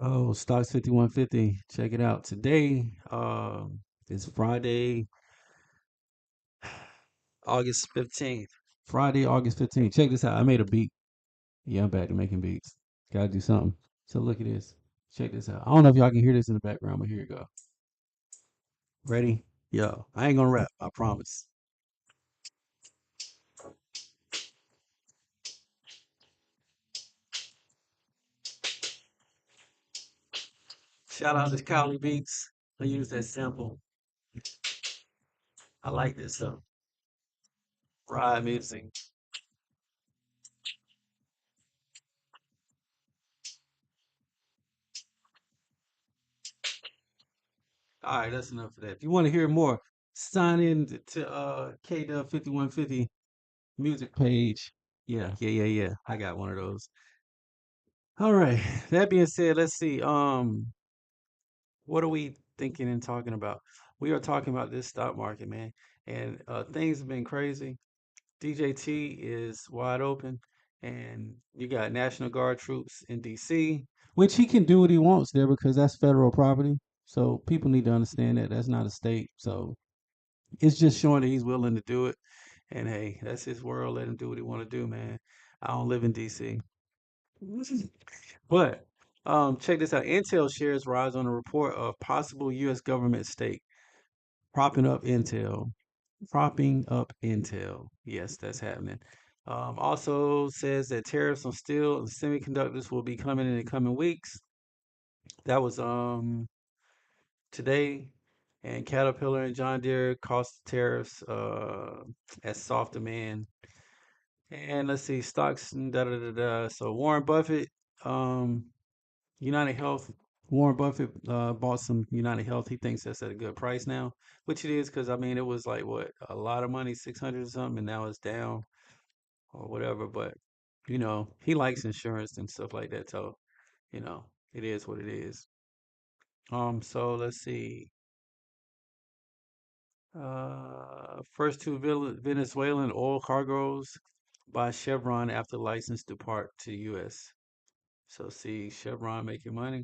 Oh, stocks 5150. Check it out. Today, is Friday, August 15th. Friday, August 15th. Check this out. I made a beat. Yeah, I'm back to making beats. Gotta do something. So look at this. Check this out. I don't know if y'all can hear this in the background, but here you go. Ready? Yo, I ain't gonna rap. I promise. Shout out to Cali Beats. I use that sample. I like this stuff. Ride music. All right, that's enough of that. If you want to hear more, sign in to KW 5150 music page. Yeah. I got one of those. All right. That being said, let's see. What are we thinking and talking about? We are talking about this stock market, man. And things have been crazy. DJT is wide open, and you got National Guard troops in DC, which he can do what he wants there because that's federal property. So people need to understand that that's not a state. So it's just showing that he's willing to do it. And hey, that's his world. Let him do what he want to do, man. I don't live in DC. But check this out. Intel shares rise on a report of possible U.S. government stake propping up Intel. Propping up Intel. Yes, that's happening. Also says that tariffs on steel and semiconductors will be coming in the coming weeks. That was today. And Caterpillar and John Deere cost tariffs as soft demand. And let's see, stocks, da da da da. So Warren Buffett, um, United Health. Warren Buffett bought some United Health. He thinks that's at a good price now, which it is because I mean it was like what a lot of money, 600 or something, and now it's down or whatever. But he likes insurance and stuff like that, so it is what it is. So let's see. First two Venezuelan oil cargoes by Chevron after license depart to U.S. So see Chevron making money.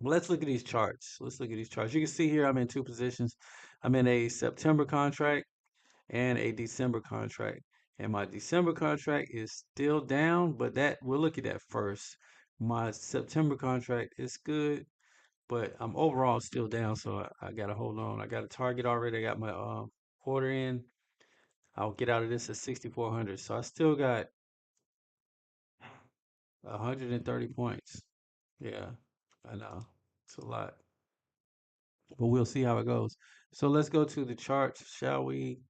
Well, let's look at these charts. Let's look at these charts. You can see here I'm in two positions. I'm in a September contract and a December contract. And my December contract is still down, but that we'll look at that first. My September contract is good, but I'm overall still down, so I gotta hold on. I got a target already. I got my order in. I'll get out of this at 6,400. So I still got 130 points. Yeah, I know. It's a lot. But we'll see how it goes. So let's go to the charts, shall we?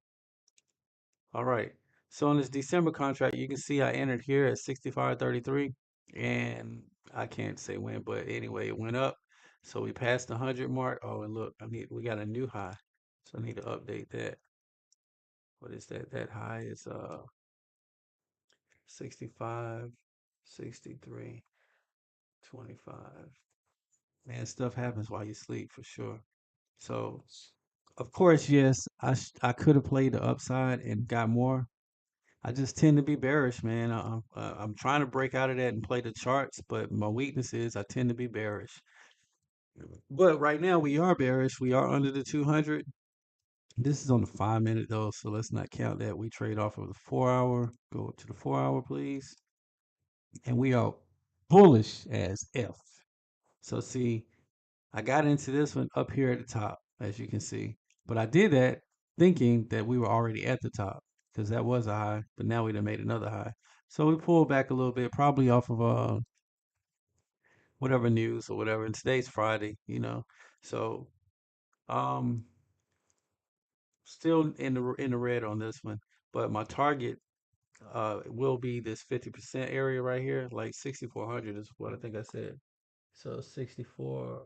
All right. So on this December contract, you can see I entered here at 65.33, and I can't say when, but anyway, it went up. So we passed the 100 mark. Oh, and look, we got a new high. So I need to update that. What is that? That high is 65, 63, 25. Man, stuff happens while you sleep for sure. So, of course, yes, I could have played the upside and got more. I just tend to be bearish, man. I'm trying to break out of that and play the charts, but my weakness is I tend to be bearish. But right now we are bearish. We are under the 200. This is on the 5 minute though, so let's not count that. We trade off of the 4 hour. Go up to the 4 hour, please. And we are bullish as F. So see, I got into this one up here at the top, as you can see. But I did that thinking that we were already at the top because that was a high, but now we done made another high. So we pulled back a little bit, probably off of whatever news or whatever. And today's Friday. So um still in the red on this one. But my target will be this 50% area right here, like 6,400 is what I think I said. So 64.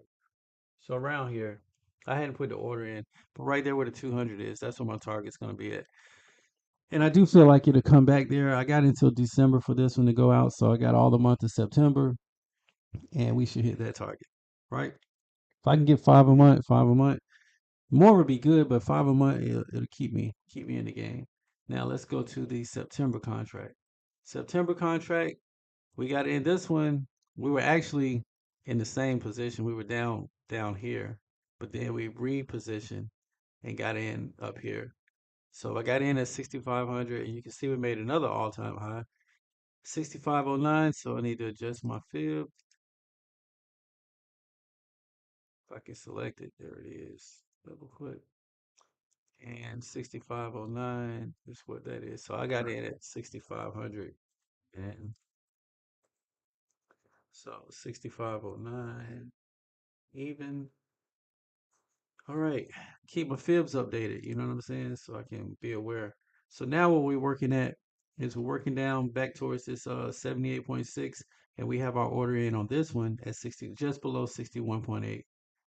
So around here, I hadn't put the order in, but right there where the 200 is, that's where my target's going to be at. And I do feel like it'll come back there. I got until December for this one to go out, so I got all the month of September, and we should hit that target, right? If I can get five a month, more would be good, but five a month, it'll keep me in the game. Now let's go to the September contract. September contract, we got in this one. We were actually in the same position. We were down here, but then we repositioned and got in up here. So I got in at 6,500, and you can see we made another all-time high, 6509. So I need to adjust my fib. If I can select it, there it is. Double click. And 6509 is what that is. So I got in at 6,500. And so 6509 even. All right. Keep my fibs updated. You know what I'm saying? So I can be aware. So now what we're working at is we're working down back towards this 78.6, and we have our order in on this one at 60, just below 61.8.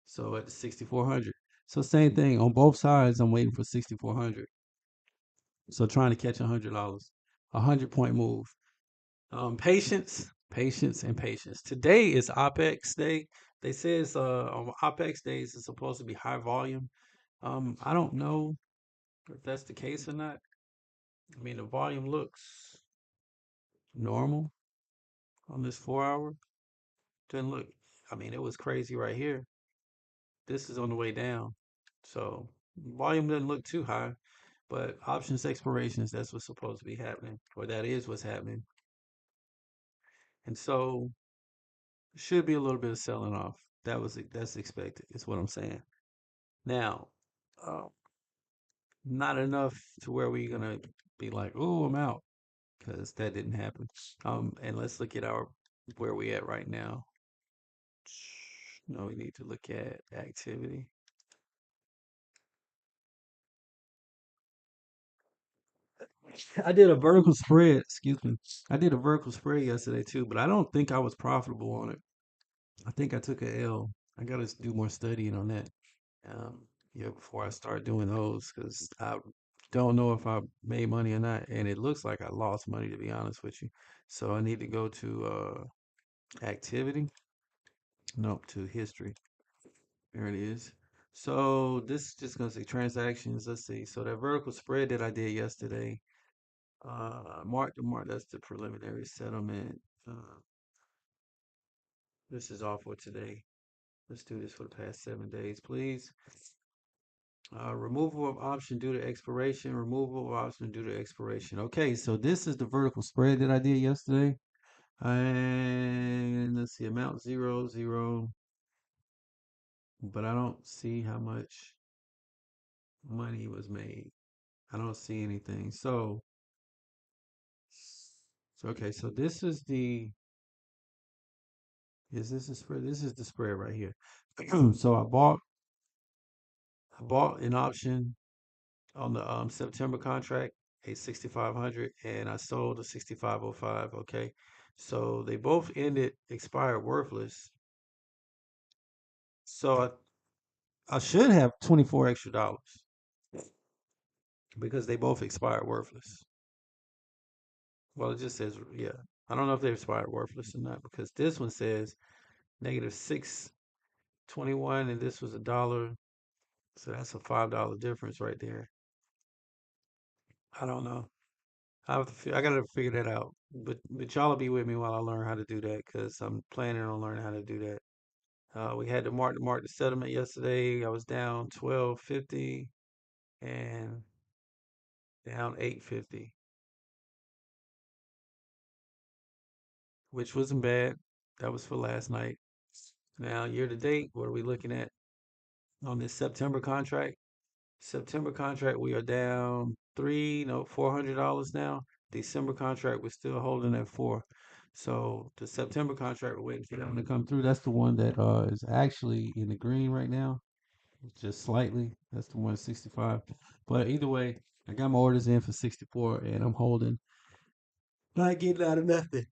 So at 6,400. So same thing on both sides. I'm waiting for 6,400. So trying to catch $100, 100 point move. Patience, patience, and patience. Today is OPEX day. They says on OPEX days it's supposed to be high volume. I don't know if that's the case or not. I mean, the volume looks normal on this 4 hour. Doesn't look. I mean, it was crazy right here. This is on the way down, so volume doesn't look too high. But options expirations, that's what's supposed to be happening, or that is what's happening. And so should be a little bit of selling off. That's expected. Is what I'm saying. Now, uh, not enough to where we're gonna be like, "Oh, I'm out," because that didn't happen. And let's look at our where we at right now. No, we need to look at activity. I did a vertical spread. Excuse me. I did a vertical spread yesterday too, but I don't think I was profitable on it. I think I took a L. I gotta do more studying on that. Yeah, before I start doing those, because I don't know if I made money or not, and it looks like I lost money to be honest with you. So I need to go to activity. Nope, to history. There it is. So this is just gonna say transactions. Let's see. So that vertical spread that I did yesterday, mark to mark. That's the preliminary settlement. Uh, this is all for today. Let's do this for the past 7 days, please. Removal of option due to expiration. Removal of option due to expiration. Okay, so this is the vertical spread that I did yesterday. And let's see, amount 0, 0. But I don't see how much money was made. I don't see anything. So okay, so this is the is this the spread? This is the spread right here. So I bought an option on the September contract, a 6,500, and I sold a 6,505. Okay, so they both ended expired worthless. So I should have $24 extra because they both expired worthless. Well, it just says yeah. I don't know if they expired worthless or not because this one says negative 621, and this was a dollar. So that's a $5 difference right there. I don't know. I gotta figure that out. But y'all will be with me while I learn how to do that because I'm planning on learning how to do that. We had to mark the settlement yesterday. I was down 1250 and down 850, which wasn't bad. That was for last night. Now year to date, what are we looking at on this September contract? September contract, we are down three, no, $400 now. December contract, we're still holding at four. So the September contract, we're waiting for them to come through. That's the one that is actually in the green right now, just slightly. That's the 165. But either way, I got my orders in for 64, and I'm holding. Not getting out of nothing.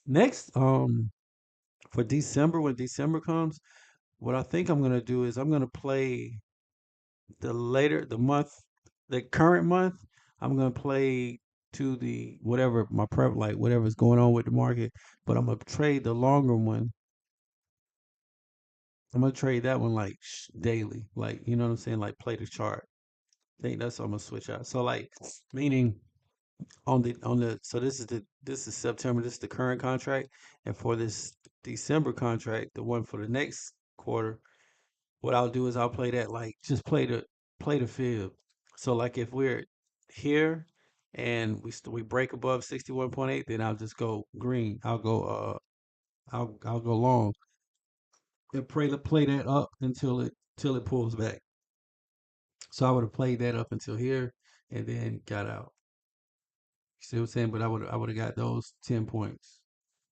Next, for December, when December comes, what I think I'm gonna do is I'm gonna play the month, the current month, I'm gonna play to the whatever my prep like whatever's going on with the market, but I'm gonna trade the longer one. I'm gonna trade that one like daily, like you know what I'm saying, like play the chart. I think that's what I'm gonna switch out. So like meaning So this is September, this is the current contract, and for this December contract, the one for the next quarter, what I'll do is I'll play that like just play the fib. So like if we're here and we break above 61.8, then I'll just go green. I'll go long and play that up until it pulls back. So I would have played that up until here and then got out. You see what I'm saying? But I would have got those 10 points.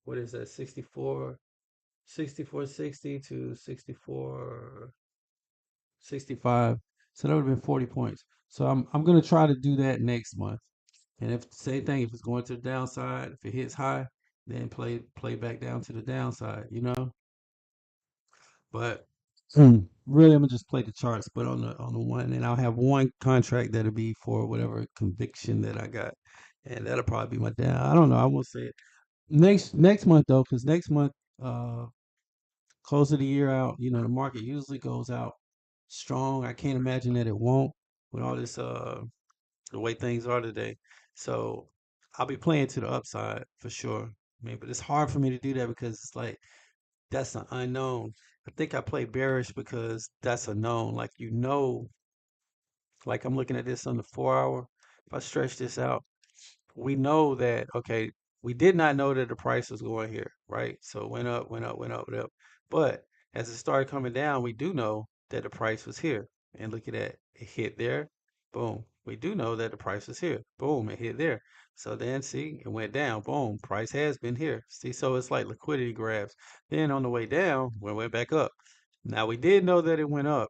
What is that? 64.60 to 64.65. So that would have been 40 points. So I'm gonna try to do that next month. And if same thing, if it's going to the downside, if it hits high, then play back down to the downside, you know? But really, I'm gonna just play the charts. But on the one, and I'll have one contract that'll be for whatever conviction that I got, and that'll probably be my down. I don't know. I won't say it next month though, because next month, uh, close of the year out, the market usually goes out strong. I can't imagine that it won't with all this the way things are today. So I'll be playing to the upside for sure. I mean, but it's hard for me to do that because it's like that's an unknown. I think I play bearish because that's a known. Like I'm looking at this on the 4 hour. If I stretch this out, we know that, okay, we did not know that the price was going here, right? So it went up, went up, went up, went up. But as it started coming down, we do know that the price was here. And look at that. It hit there. Boom. We do know that the price was here. Boom. It hit there. So then see, it went down. Boom. Price has been here. See, so it's like liquidity grabs. Then on the way down, we went back up. Now we did know that it went up.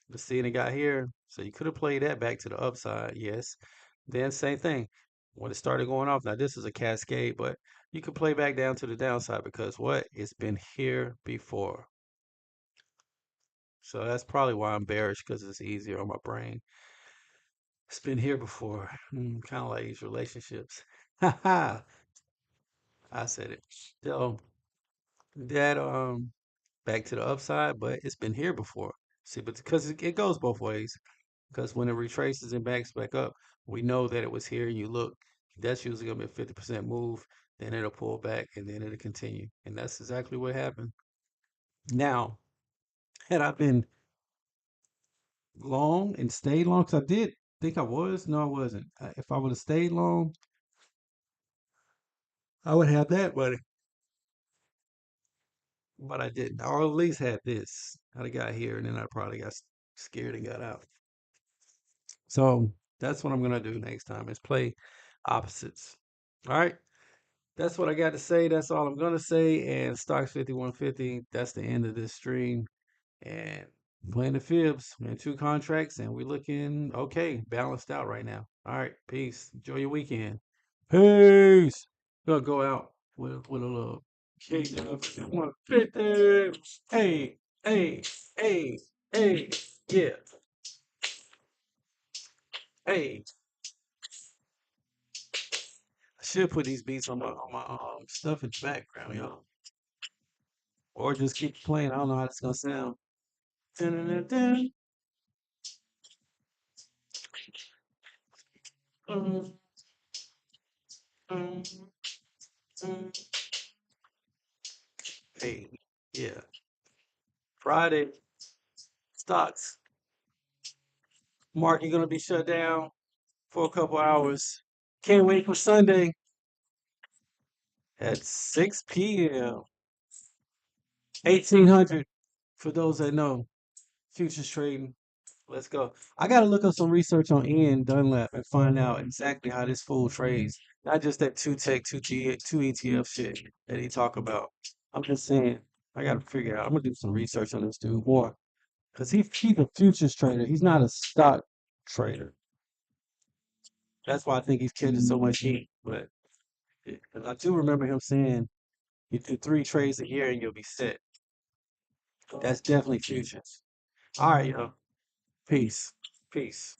But seeing it got here, so you could have played that back to the upside, yes. Then same thing. When it started going off, now this is a cascade, but you could play back down to the downside because what? It's been here before. So that's probably why I'm bearish because it's easier on my brain. It's been here before. Kind of like these relationships. Ha ha. I said it. So that back to the upside, but it's been here before. See, but because it goes both ways. Because when it retraces and backs back up, we know that it was here. You look, that's usually gonna be a 50% move. Then it'll pull back and then it'll continue. And that's exactly what happened. Now, had I been long and stayed long, because I did think I was, no, I wasn't. If I would have stayed long, I would have that, but I didn't. Or at least had this. I'd have got here and then I probably got scared and got out. So that's what I'm gonna do next time is play opposites. All right. That's what I got to say. That's all I'm gonna say. And stocks 5150. That's the end of this stream. And playing the fibs in two contracts, and we're looking okay, balanced out right now. All right, peace. Enjoy your weekend. Peace. Gonna go out with a little shake of 150. Hey, hey, hey, hey, yeah, hey. I should put these beats on my stuff in the background, y'all. Or just keep playing. I don't know how it's gonna sound. Dun-dun-dun-dun. Mm, mm, mm. Hey, yeah. Friday stocks market gonna be shut down for a couple hours. Can't wait for Sunday at 6 p.m. 1800 for those that know futures trading. Let's go. I gotta look up some research on Ian Dunlap and find out exactly how this fool trades. Not just that two tech, two ETF shit that he talk about. I'm just saying, I gotta figure out. I'm gonna do some research on this dude more. Because he's a futures trader. He's not a stock trader. That's why I think he's catching so much heat. But 'cause I do remember him saying you do 3 trades a year and you'll be set. That's definitely futures. All right, yo. Peace. Peace.